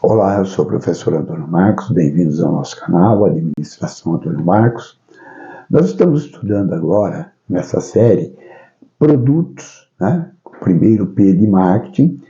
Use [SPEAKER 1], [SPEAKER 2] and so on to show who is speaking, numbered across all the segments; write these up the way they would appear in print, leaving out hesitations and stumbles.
[SPEAKER 1] Olá, eu sou o professor Antônio Marcos, bem-vindos ao nosso canal, Administração Antônio Marcos. Nós estamos estudando agora, nessa série, produtos, né? O primeiro P de marketing,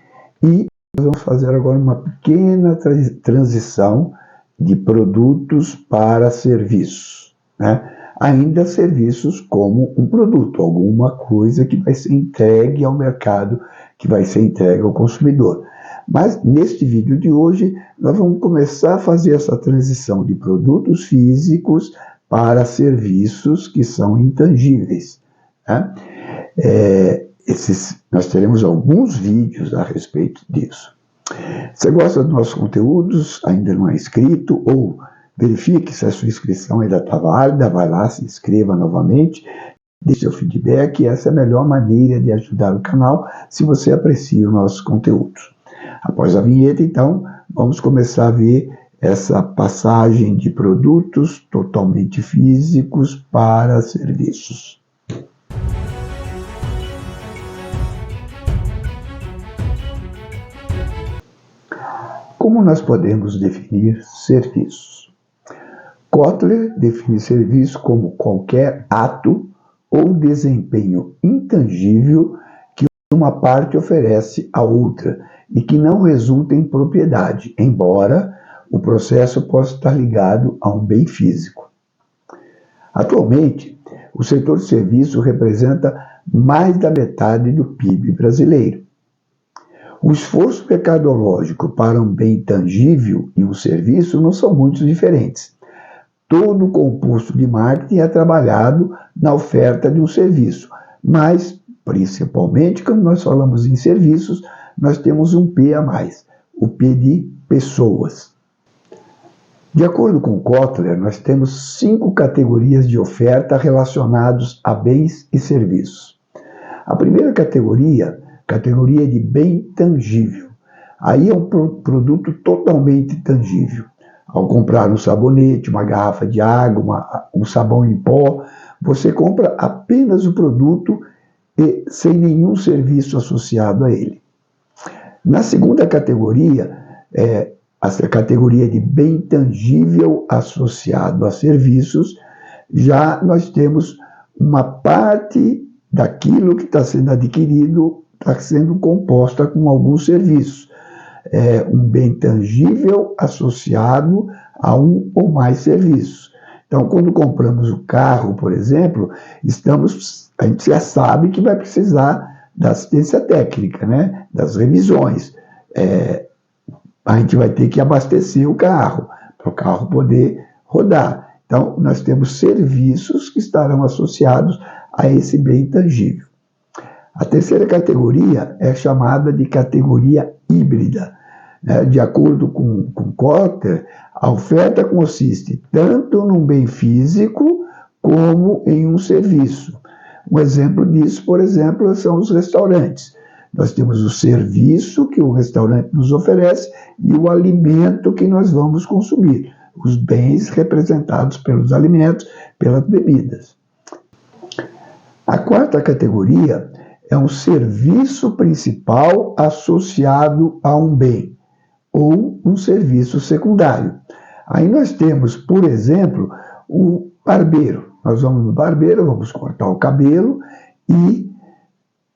[SPEAKER 1] e nós vamos fazer agora uma pequena transição de produtos para serviços, né? Ainda serviços como um produto, alguma coisa que vai ser entregue ao mercado, que vai ser entregue ao consumidor. Mas neste vídeo de hoje, nós vamos começar a fazer essa transição de produtos físicos para serviços que são intangíveis, né? Nós teremos alguns vídeos a respeito disso. Se você gosta dos nossos conteúdos, ainda não é inscrito, ou verifique se a sua inscrição ainda está válida, vai lá, se inscreva novamente, deixe seu feedback. Essa é a melhor maneira de ajudar o canal se você aprecia os nossos conteúdos. Após a vinheta, então, vamos começar a ver essa passagem de produtos totalmente físicos para serviços. Como nós podemos definir serviços? Kotler define serviço como qualquer ato ou desempenho intangível que uma parte oferece à outra e que não resulta em propriedade, embora o processo possa estar ligado a um bem físico. Atualmente, o setor de serviço representa mais da metade do PIB brasileiro. O esforço mercadológico para um bem tangível e um serviço não são muito diferentes. Todo o composto de marketing é trabalhado na oferta de um serviço, mas, principalmente, quando nós falamos em serviços, nós temos um P a mais, o P de pessoas. De acordo com Kotler, nós temos 5 categorias de oferta relacionadas a bens e serviços. A primeira categoria de bem tangível. Aí é um produto totalmente tangível. Ao comprar um sabonete, uma garrafa de água, um sabão em pó, você compra apenas o produto e sem nenhum serviço associado a ele. Na segunda categoria, a categoria de bem tangível associado a serviços, já nós temos uma parte daquilo que está sendo adquirido, está sendo composta com alguns serviços. Um bem tangível associado a um ou mais serviços. Então, quando compramos o carro, por exemplo, a gente já sabe que vai precisar da assistência técnica, né? Das revisões. A gente vai ter que abastecer o carro, para o carro poder rodar. Então, nós temos serviços que estarão associados a esse bem tangível. A terceira categoria é chamada de categoria híbrida. De acordo com Kotler, a oferta consiste tanto num bem físico como em um serviço. Um exemplo disso, por exemplo, são os restaurantes. Nós temos o serviço que o restaurante nos oferece e o alimento que nós vamos consumir. Os bens representados pelos alimentos, pelas bebidas. A quarta categoria é um serviço principal associado a um bem, ou um serviço secundário. Aí nós temos, por exemplo, o barbeiro. Nós vamos no barbeiro, vamos cortar o cabelo e,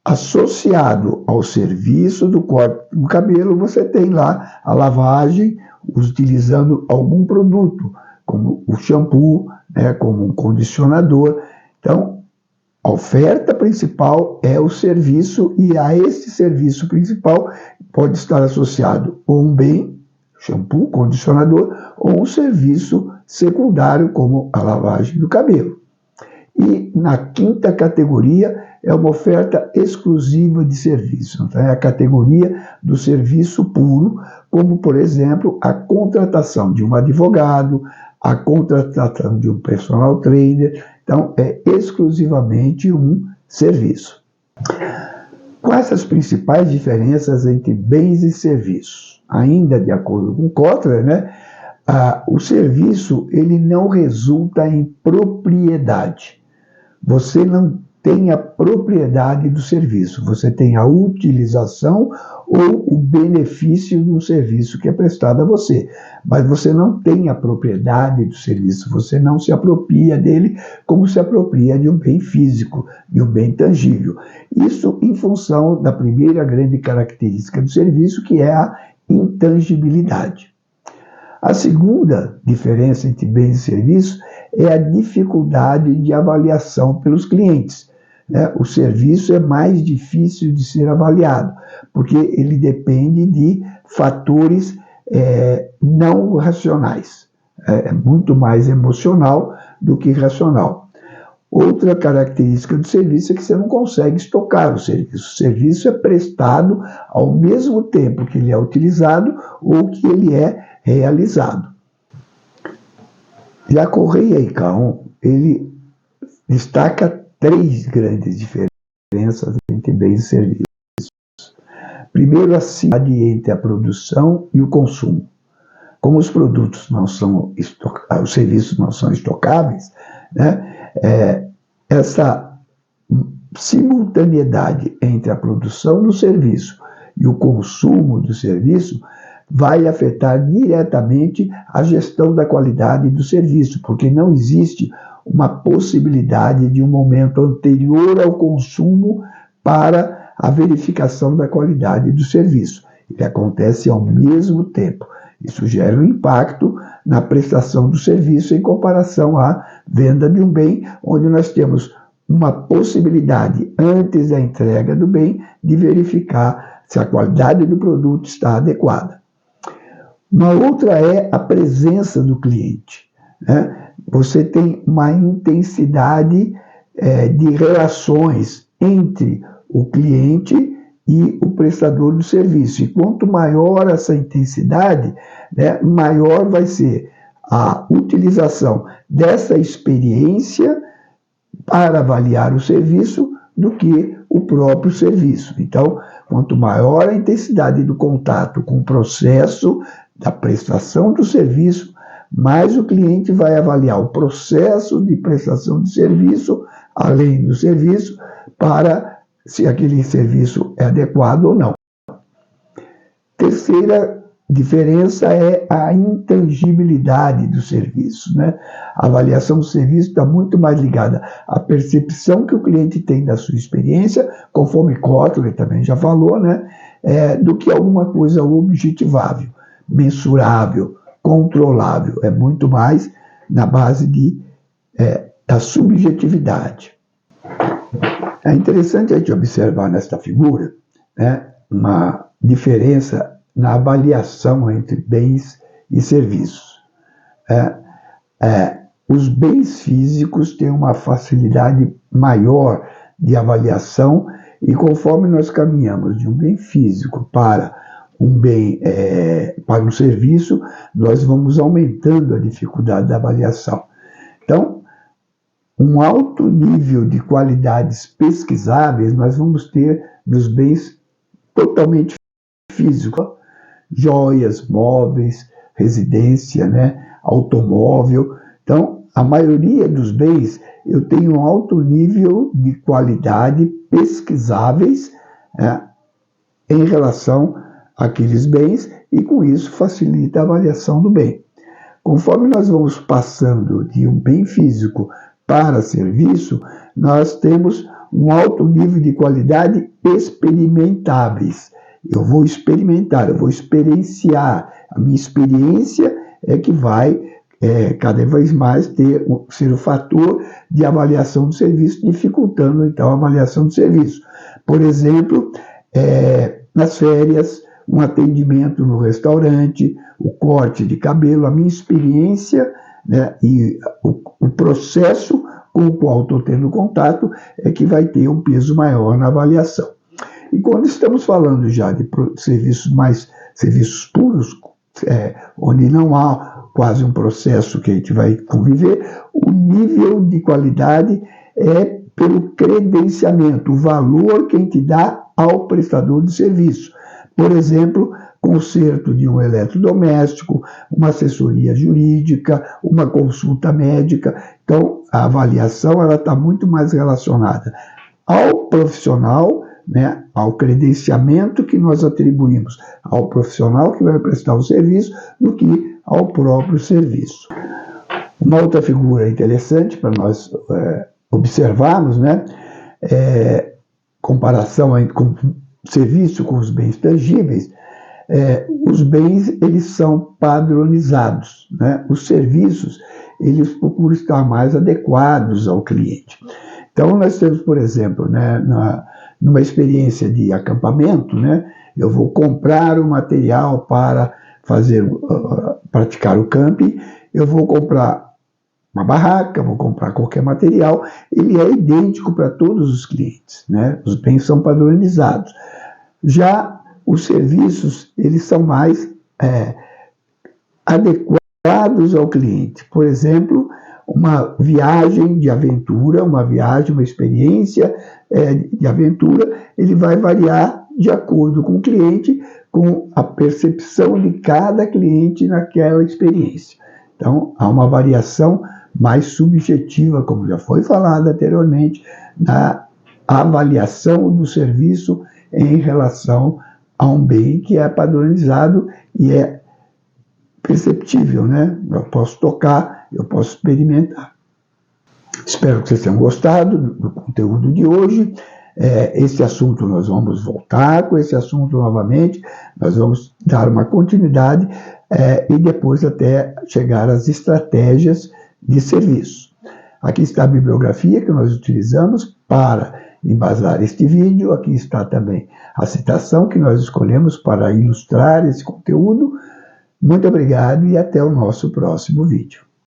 [SPEAKER 1] associado ao serviço do corte do cabelo, você tem lá a lavagem, utilizando algum produto, como o shampoo, né, como um condicionador. Então, a oferta principal é o serviço, e a esse serviço principal pode estar associado ou um bem, shampoo, condicionador, ou um serviço secundário, como a lavagem do cabelo. E na quinta categoria é uma oferta exclusiva de serviço. Então, é a categoria do serviço puro, como, por exemplo, a contratação de um advogado, a contratação de um personal trainer. Então, é exclusivamente um serviço. Quais as principais diferenças entre bens e serviços? Ainda de acordo com Kotler, né, o serviço ele não resulta em propriedade. Você não tem a propriedade do serviço, você tem a utilização ou o benefício de um serviço que é prestado a você, mas você não tem a propriedade do serviço, você não se apropria dele como se apropria de um bem físico, de um bem tangível. Isso em função da primeira grande característica do serviço, que é a intangibilidade. A segunda diferença entre bens e serviços é a dificuldade de avaliação pelos clientes. O serviço é mais difícil de ser avaliado, porque ele depende de fatores não racionais. É muito mais emocional do que racional. Outra característica do serviço é que você não consegue estocar o serviço. O serviço é prestado ao mesmo tempo que ele é utilizado ou que ele é realizado. Já Correia e Caon, ele destaca 3 grandes diferenças entre bens e serviços. Primeiro, a similaridade entre a produção e o consumo. Como os produtos não são os serviços não são estocáveis, essa simultaneidade entre a produção do serviço e o consumo do serviço vai afetar diretamente a gestão da qualidade do serviço, porque não existe uma possibilidade de um momento anterior ao consumo para a verificação da qualidade do serviço. Ele acontece ao mesmo tempo. Isso gera um impacto na prestação do serviço em comparação à venda de um bem, onde nós temos uma possibilidade, antes da entrega do bem, de verificar se a qualidade do produto está adequada. Uma outra é a presença do cliente. Você tem uma intensidade de relações entre o cliente e o prestador do serviço. E quanto maior essa intensidade, maior vai ser a utilização dessa experiência para avaliar o serviço do que o próprio serviço. Então, quanto maior a intensidade do contato com o processo da prestação do serviço, mais o cliente vai avaliar o processo de prestação de serviço, além do serviço, para se aquele serviço é adequado ou não. Terceira diferença é a intangibilidade do serviço. A avaliação do serviço está muito mais ligada à percepção que o cliente tem da sua experiência, conforme Kotler também já falou, do que alguma coisa objetivável, mensurável, controlável. É muito mais na base da subjetividade. É interessante a gente observar nesta figura uma diferença na avaliação entre bens e serviços. Os bens físicos têm uma facilidade maior de avaliação e conforme nós caminhamos de um bem físico para um serviço, nós vamos aumentando a dificuldade da avaliação. Então, um alto nível de qualidades pesquisáveis nós vamos ter nos bens totalmente físicos, joias, móveis, residência, automóvel. Então, a maioria dos bens eu tenho um alto nível de qualidade pesquisáveis em relação àqueles bens e com isso facilita a avaliação do bem. Conforme nós vamos passando de um bem físico para serviço, nós temos um alto nível de qualidade experimentáveis. Eu vou experimentar, eu vou experienciar. A minha experiência é que vai cada vez mais ser o fator de avaliação do serviço, dificultando então a avaliação do serviço. Por exemplo, nas férias, um atendimento no restaurante, o corte de cabelo, a minha experiência e o processo com o qual estou tendo contato é que vai ter um peso maior na avaliação. E quando estamos falando já de serviços puros, onde não há quase um processo que a gente vai conviver, o nível de qualidade é pelo credenciamento, o valor que a gente dá ao prestador de serviço. Por exemplo, conserto de um eletrodoméstico, uma assessoria jurídica, uma consulta médica. Então, a avaliação está muito mais relacionada ao profissional, né, ao credenciamento que nós atribuímos ao profissional que vai prestar o serviço, do que ao próprio serviço. Uma outra figura interessante para nós observarmos, né, comparação com serviço com os bens tangíveis, os bens eles são padronizados, né? Os serviços eles procuram estar mais adequados ao cliente. Então nós temos, por exemplo, né, numa experiência de acampamento, né, eu vou comprar o material para praticar o camping, eu vou comprar uma barraca, vou comprar qualquer material, ele é idêntico para todos os clientes, né? Os bens são padronizados. Já os serviços, eles são mais adequados ao cliente. Por exemplo, uma viagem de aventura, uma experiência de aventura, ele vai variar de acordo com o cliente, com a percepção de cada cliente naquela experiência. Então, há uma variação mais subjetiva, como já foi falado anteriormente, na avaliação do serviço em relação a um bem que é padronizado e é perceptível, né? Eu posso tocar, eu posso experimentar. Espero que vocês tenham gostado do conteúdo de hoje. Esse assunto nós vamos voltar com esse assunto novamente, nós vamos dar uma continuidade e depois até chegar às estratégias de serviço. Aqui está a bibliografia que nós utilizamos para embasar este vídeo, aqui está também a citação que nós escolhemos para ilustrar esse conteúdo. Muito obrigado e até o nosso próximo vídeo.